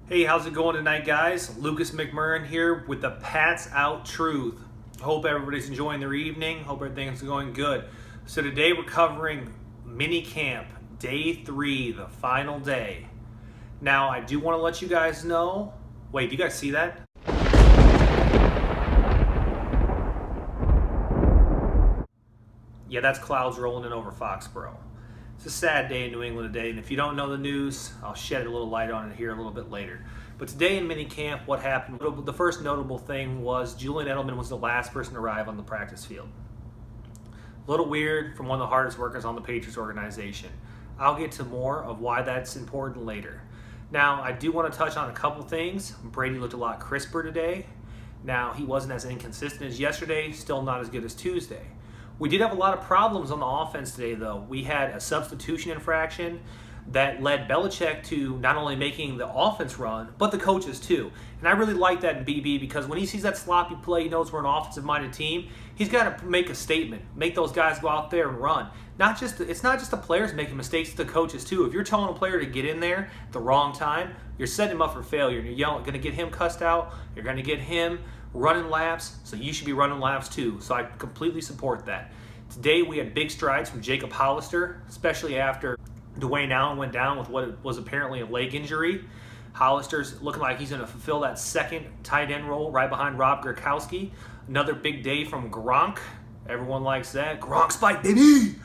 Hey, how's it going tonight, guys? Lucas McMurrin here with the Pats Out Truth. Hope everybody's enjoying their evening. Hope everything's going good. So today we're covering mini camp, day 3, the final day. Now, I do want to let you guys know. Wait, do you guys see that? Yeah, that's clouds rolling in over Foxborough. It's a sad day in New England today, and if you don't know the news, I'll shed a little light on it here a little bit later. But today in minicamp, what happened, the first notable thing was Julian Edelman was the last person to arrive on the practice field. A little weird from one of the hardest workers on the Patriots organization. I'll get to more of why that's important later. Now, I do want to touch on a couple things. Brady looked a lot crisper today. Now, he wasn't as inconsistent as yesterday, still not as good as Tuesday. We did have a lot of problems on the offense today, though. We had a substitution infraction that led Belichick to not only making the offense run, but the coaches too. And I really like that in BB because when he sees that sloppy play, he knows we're an offensive-minded team. He's got to make a statement, make those guys go out there and run. It's not just the players making mistakes, it's the coaches too. If you're telling a player to get in there at the wrong time, you're setting him up for failure. You're going to get him cussed out. You're going to get him running laps, so you should be running laps too. So I completely support that. Today we had big strides from Jacob Hollister, especially after Dwayne Allen went down with what was apparently a leg injury. Hollister's looking like he's going to fulfill that second tight end role right behind Rob Gronkowski. Another big day from Gronk. Everyone likes that. Gronk spike, baby!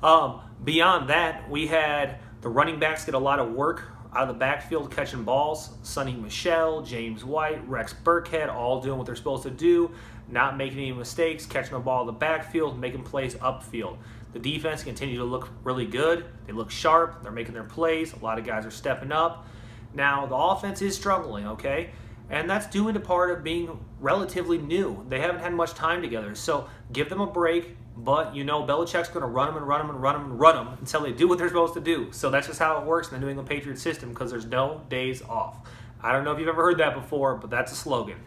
Beyond that, we had the running backs get a lot of work out of the backfield catching balls. Sony Michel, James White, Rex Burkhead, all doing what they're supposed to do, not making any mistakes, catching the ball in the backfield, making plays upfield. The defense continued to look really good. They look sharp. They're making their plays. A lot of guys are stepping up. Now, the offense is struggling, okay? And that's due in part of being relatively new. They haven't had much time together. So give them a break. But, you know, Belichick's going to run them and run them and run them and run them until they do what they're supposed to do. So that's just how it works in the New England Patriots system because there's no days off. I don't know if you've ever heard that before, but that's a slogan.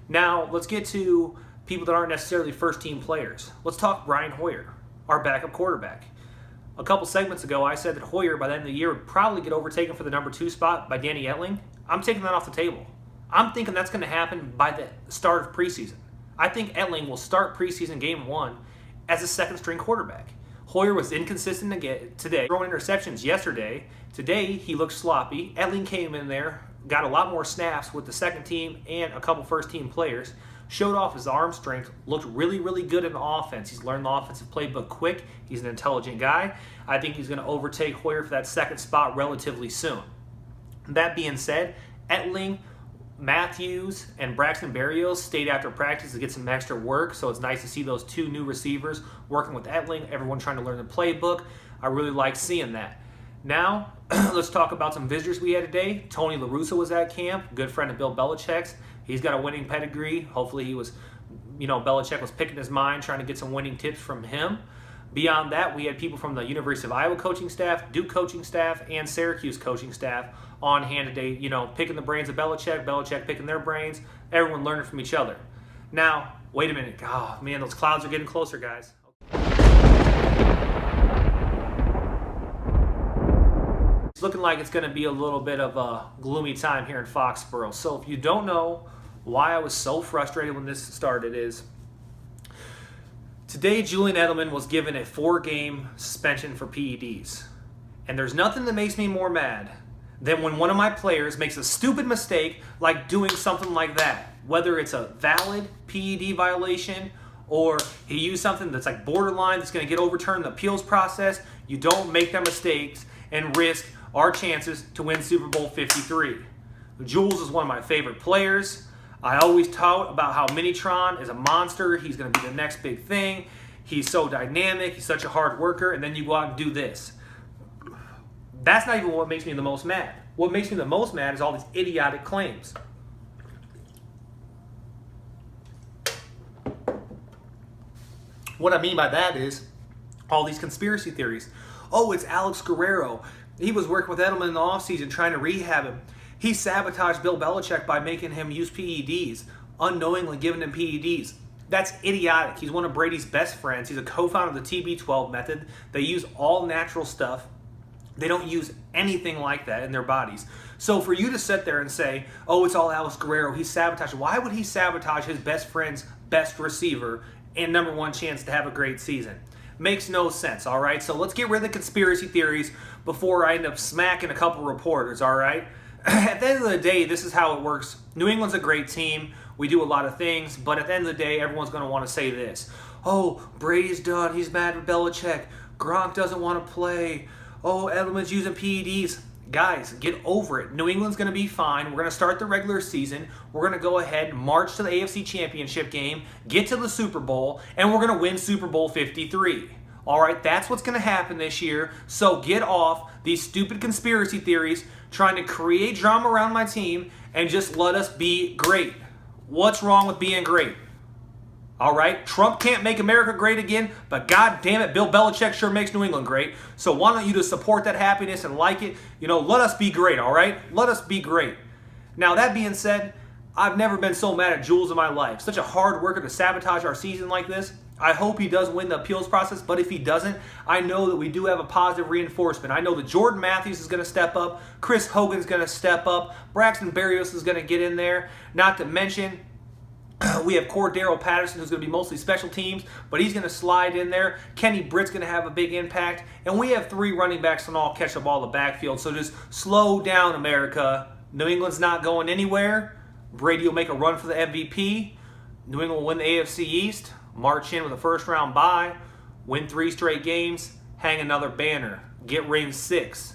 Now, let's get to people that aren't necessarily first-team players. Let's talk Brian Hoyer, our backup quarterback. A couple segments ago, I said that Hoyer, by the end of the year, would probably get overtaken for the number 2 spot by Danny Etling. I'm taking that off the table. I'm thinking that's going to happen by the start of preseason. I think Etling will start preseason game 1 as a second-string quarterback. Hoyer was inconsistent again today, throwing interceptions yesterday. Today, he looked sloppy. Etling came in there, got a lot more snaps with the second team and a couple first-team players, showed off his arm strength, looked really, really good in the offense. He's learned the offensive playbook quick. He's an intelligent guy. I think he's going to overtake Hoyer for that second spot relatively soon. That being said, Etling, Matthews, and Braxton Berrios stayed after practice to get some extra work, so it's nice to see those 2 new receivers working with Etling, everyone trying to learn the playbook. I really like seeing that. Now, let's talk about some visitors we had today. Tony La Russa was at camp, good friend of Bill Belichick's. He's got a winning pedigree. Hopefully he was, Belichick was picking his mind, trying to get some winning tips from him. Beyond that, we had people from the University of Iowa coaching staff, Duke coaching staff, and Syracuse coaching staff on hand today, picking the brains of Belichick, Belichick picking their brains, everyone learning from each other. Now, wait a minute. Oh, man, those clouds are getting closer, guys. It's looking like it's going to be a little bit of a gloomy time here in Foxborough. So if you don't know why I was so frustrated when this started is today Julian Edelman was given a 4-game suspension for PEDs. And there's nothing that makes me more mad than when one of my players makes a stupid mistake like doing something like that. Whether it's a valid PED violation or he used something that's like borderline that's going to get overturned in the appeals process, you don't make them mistakes and risk our chances to win Super Bowl 53. Jules is one of my favorite players. I always talk about how Minitron is a monster. He's going to be the next big thing. He's so dynamic. He's such a hard worker. And then you go out and do this. That's not even what makes me the most mad. What makes me the most mad is all these idiotic claims. What I mean by that is all these conspiracy theories. Oh, it's Alex Guerrero. He was working with Edelman in the offseason trying to rehab him. He sabotaged Bill Belichick by making him use PEDs, unknowingly giving him PEDs. That's idiotic. He's one of Brady's best friends. He's a co-founder of the TB12 method. They use all natural stuff. They don't use anything like that in their bodies. So for you to sit there and say, oh, it's all Alex Guerrero, he's sabotaged. Why would he sabotage his best friend's best receiver and #1 chance to have a great season? Makes no sense, all right? So let's get rid of the conspiracy theories before I end up smacking a couple reporters, all right? At the end of the day, this is how it works. New England's a great team. We do a lot of things, but at the end of the day, everyone's going to want to say this. Oh, Brady's done. He's mad at Belichick. Gronk doesn't want to play. Oh, Edelman's using PEDs. Guys, get over it. New England's going to be fine. We're going to start the regular season. We're going to go ahead, march to the AFC Championship game, get to the Super Bowl, and we're going to win Super Bowl 53. All right, that's what's going to happen this year. So get off these stupid conspiracy theories, trying to create drama around my team, and just let us be great. What's wrong with being great? All right, Trump can't make America great again, but God damn it, Bill Belichick sure makes New England great. So why don't you just support that happiness and like it? Let us be great, all right? Let us be great. Now, that being said, I've never been so mad at Jules in my life. Such a hard worker to sabotage our season like this. I hope he does win the appeals process, but if he doesn't, I know that we do have a positive reinforcement. I know that Jordan Matthews is going to step up, Chris Hogan's going to step up, Braxton Berrios is going to get in there, not to mention we have Cordero Patterson, who's going to be mostly special teams, but he's going to slide in there. Kenny Britt's going to have a big impact. And we have 3 running backs that all catch the ball in the backfield. So just slow down, America. New England's not going anywhere. Brady will make a run for the MVP. New England will win the AFC East, march in with a first-round bye, win 3 straight games, hang another banner, get ring 6.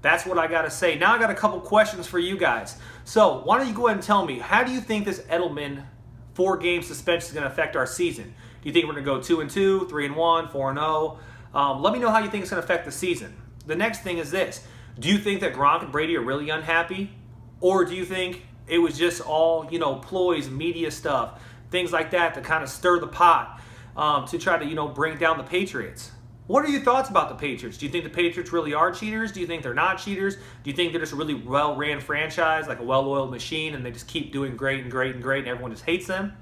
That's what I got to say. Now I got a couple questions for you guys. So why don't you go ahead and tell me, how do you think this Edelman 4-game suspension is going to affect our season? Do you think we're going to go 2-2, 3-1, 4-0? Let me know how you think it's going to affect the season. The next thing is this. Do you think that Gronk and Brady are really unhappy? Or do you think it was just all, ploys, media stuff, things like that to kind of stir the pot to try to, bring down the Patriots? What are your thoughts about the Patriots? Do you think the Patriots really are cheaters? Do you think they're not cheaters? Do you think they're just a really well-ran franchise, like a well-oiled machine, and they just keep doing great and great and great, and everyone just hates them?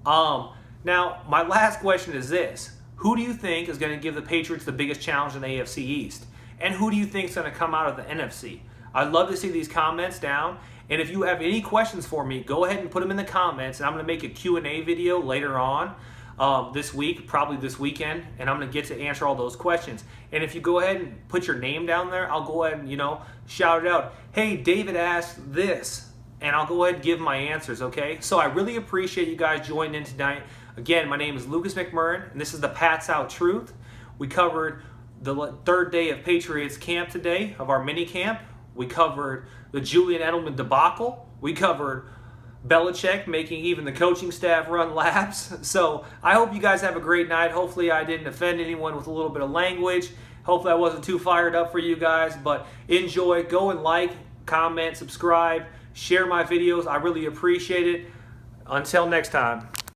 Now, my last question is this. Who do you think is going to give the Patriots the biggest challenge in the AFC East? And who do you think is going to come out of the NFC? I'd love to see these comments down. And if you have any questions for me, go ahead and put them in the comments, and I'm going to make a Q&A video later on. This week, probably this weekend, and I'm going to get to answer all those questions. And if you go ahead and put your name down there, I'll go ahead and, shout it out. Hey, David asked this, and I'll go ahead and give my answers, okay? So I really appreciate you guys joining in tonight. Again, my name is Lucas McMurrin, and this is the Pats Out Truth. We covered the 3rd day of Patriots camp today, of our mini camp. We covered the Julian Edelman debacle. We covered Belichick making even the coaching staff run laps. So I hope you guys have a great night. Hopefully I didn't offend anyone with a little bit of language. Hopefully I wasn't too fired up for you guys, but enjoy. Go and like, comment, subscribe, share my videos. I really appreciate it. Until next time.